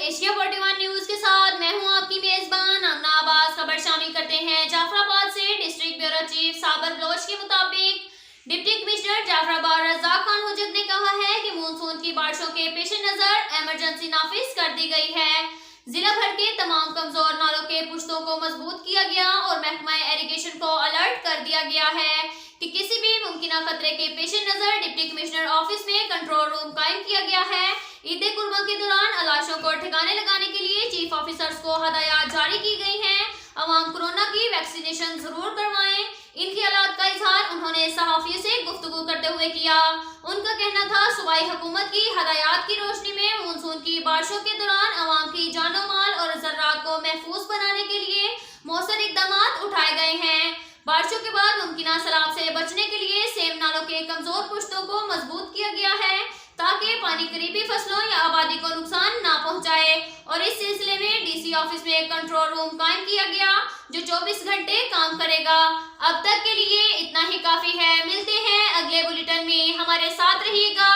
Asia 41 news के साथ मैं हूं आपकी मेजबान आमना आबाद। खबर शामिल करते हैं जाफराबाद से। डिस्ट्रिक्ट ब्यूरो चीफ साबर बलोच के मुताबिक डिप्टी कमिश्नर जाफराबाद रज़ाक खान हुज्जत ने कहा है कि मानसून की बारिशों के पेश नजर इमरजेंसी नाफिज कर दी गई है। जिला भर के तमाम कमजोर नालों के पुश्तों को मजबूत किया गया और महकमा इरिगेशन को अलर्ट कर दिया गया है कि किसी भी मुमकिन खतरे के पेश नजर डिप्टी कमिश्नर ऑफिस में कंट्रोल रूम कायम किया गया है। ईद कुर्बा के दौरान अलाशों को ठिकाने लगाने के लिए चीफ ऑफिसर्स को हदायत जारी की गई हैं। अवाम कोरोना की वैक्सीनेशन जरूर करवाएं। इन ख्यालात का इजहार उन्होंने सहाफियों से गुफ्तगू करते हुए किया। उनका कहना था सूबाई हुकूमत की हदायत की रोशनी में मानसून की बारिशों के दौरान अवाम की जानो माल और ज़र्रात को महफूज बनाने के लिए मौसर इकदाम उठाए गए हैं। बारिशों के बाद मुमकिन सैलाब से बचने के लिए सेम नालों के कमजोर पुश्तों को मजबूत किया गया है ताकि पानी करीबी फसलों या आबादी को नुकसान ना पहुंचाए। और इस सिलसिले में डीसी ऑफिस में कंट्रोल रूम कायम किया गया जो 24 घंटे काम करेगा। अब तक के लिए इतना ही काफी है। मिलते हैं अगले बुलेटिन में, हमारे साथ रहिएगा।